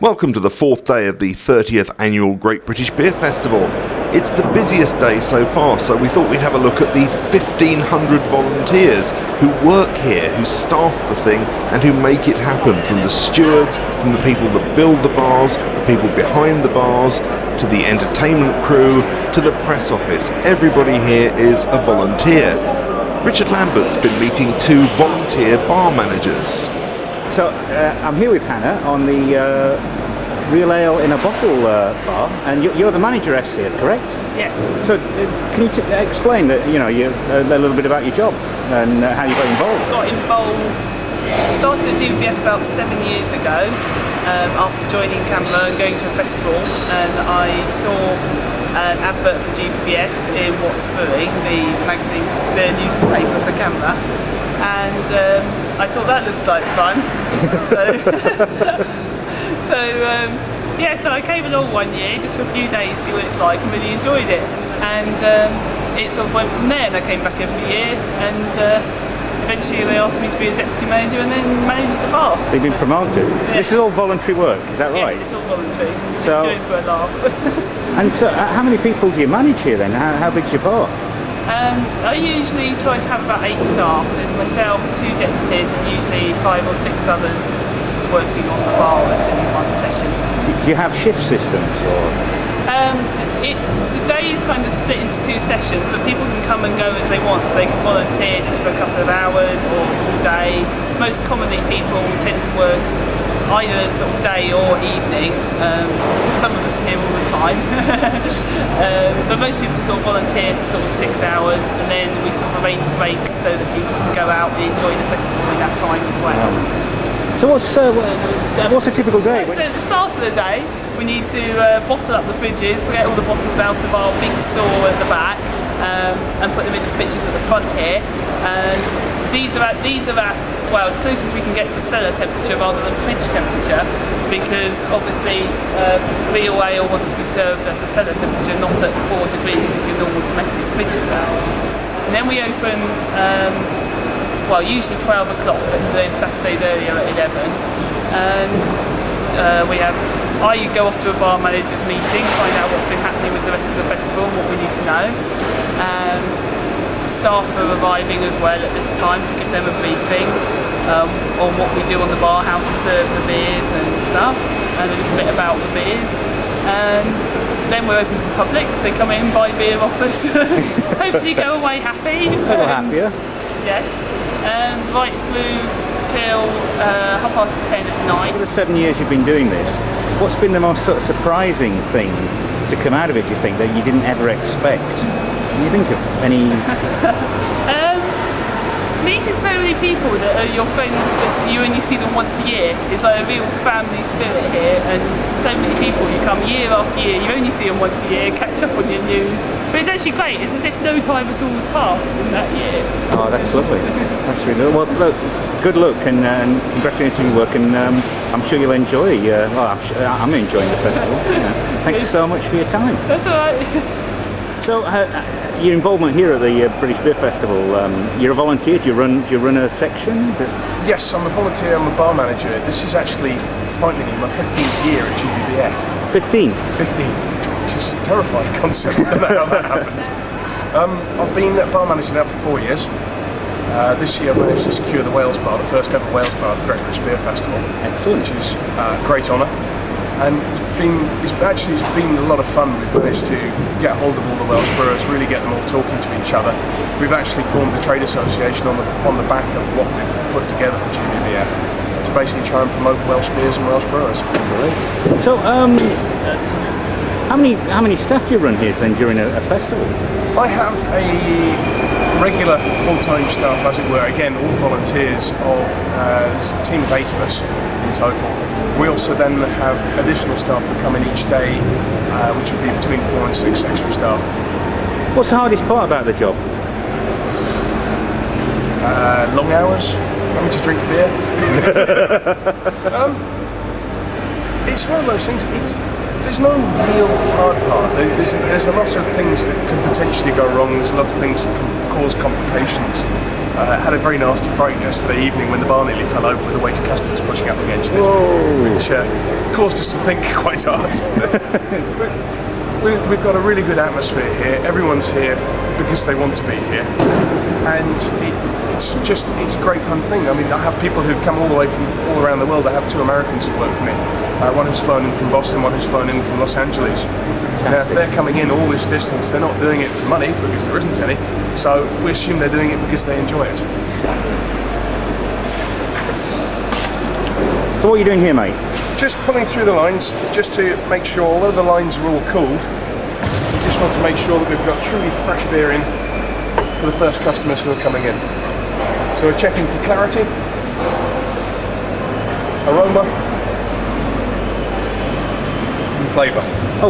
Welcome to the fourth day of the 30th Annual Great British Beer Festival. It's the busiest day so far, so we thought we'd have a look at the 1,500 volunteers who work here, who staff the thing and who make it happen, from the stewards, from the people that build the bars, the people behind the bars, to the entertainment crew, to the press office. Everybody here is a volunteer. Richard Lambert's been meeting two volunteer bar managers. So I'm here with Hannah on the Real Ale in a Bottle bar, and you're the manageress here, correct? Yes. So can you explain that, a little bit about your job and how you got involved? Started at GBBF about 7 years ago after joining Canberra and going to a festival, and I saw an advert for GBBF in What's Brewing, the magazine, the newspaper for Canberra, and I thought that looks like fun. So I came along one year just for a few days to see what it's like, and really enjoyed it. And it sort of went from there, and I came back every year, and eventually they asked me to be a deputy manager and then manage the bar. They've been promoted. Yeah. This is all voluntary work, is that right? Yes, it's all voluntary. Just do it for a laugh. And so how many people do you manage here then? How big's your bar? I usually try to have about 8 staff. There's myself, 2 deputies, and usually 5 or 6 others working on the bar at any one session. Do you have shift systems, or? The day is kind of split into 2 sessions, but people can come and go as they want, so they can volunteer just for a couple of hours or all day. Most commonly people tend to work either sort of day or evening. Some of us are here all the time. But most people sort of volunteer for sort of 6 hours, and then we sort of arrange breaks so that people can go out and enjoy the festival in that time as well. So what's a typical day? So at the start of the day, we need to bottle up the fridges, get all the bottles out of our big store at the back, and put them in the fridges at the front here. And these are at well, as close as we can get to cellar temperature rather than fridge temperature, because obviously real ale wants to be served as a cellar temperature, not at 4 degrees that your normal domestic fridge is at. And then we open usually 12 o'clock, and then Saturdays earlier at 11. And I go off to a bar managers meeting, find out what's been happening with the rest of the festival, what we need to know. Staff are arriving as well at this time, so give them a briefing on what we do on the bar, how to serve the beers and stuff, and a little bit about the beers. And then we're open to the public. They come in, buy beer off us, hopefully go away happy. A little happier. Yes, and right through till 10:30 at night. For the 7 years you've been doing this, what's been the most sort of surprising thing to come out of it, do you think, that you didn't ever expect? Can you think of any? Meeting so many people that are your friends that you only see them once a year. It's like a real family spirit here, and so many people, you come year after year, you only see them once a year, catch up on your news, but it's actually great. It's as if no time at all has passed in that year. Oh, that's lovely. That's really good. Well, look, good luck, and congratulations on your work, and I'm sure you'll enjoy. I'm enjoying the festival. Yeah. Thanks so much for your time. That's all right. So, your involvement here at the British Beer Festival, you're a volunteer. Do you run a section? Yes, I'm a volunteer. I'm a bar manager. This is actually, frighteningly, my 15th year at GBBF. 15th, which is a terrifying concept. I don't know how that happened. I've been a bar manager now for 4 years. This year I've managed to secure the Wales bar, the first ever Wales bar at the Great British Beer Festival. Excellent. Which is a great honour. And it's been a lot of fun. We've managed to get hold of all the Welsh brewers, really get them all talking to each other. We've actually formed a trade association on the back of what we've put together for GBBF to basically try and promote Welsh beers and Welsh brewers. Great. So, how many staff do you run here then during a festival? I have a regular full-time staff, as it were, again all volunteers, of a team of 8 of us in total. We also then have additional staff that come in each day, which would be between 4 and 6 extra staff. What's the hardest part about the job? Long hours, having to drink beer. It's one of those things. There's no real hard part. There's a lot of things that can potentially go wrong. There's a lot of things that can cause complications. Had a very nasty fight yesterday evening when the bar nearly fell over with the weight of customers pushing up against it, which caused us to think quite hard. But we've got a really good atmosphere here. Everyone's here because they want to be here, and it's a great fun thing. I mean, I have people who've come all the way from all around the world. I have 2 Americans who work for me. One who's flown in from Boston, one who's flown in from Los Angeles. Now, if they're coming in all this distance, they're not doing it for money because there isn't any. So we assume they're doing it because they enjoy it. So what are you doing here, mate? Just pulling through the lines, just to make sure, although the lines are all cooled, we just want to make sure that we've got truly fresh beer in for the first customers who are coming in. So we're checking for clarity, aroma, and flavour. Oh.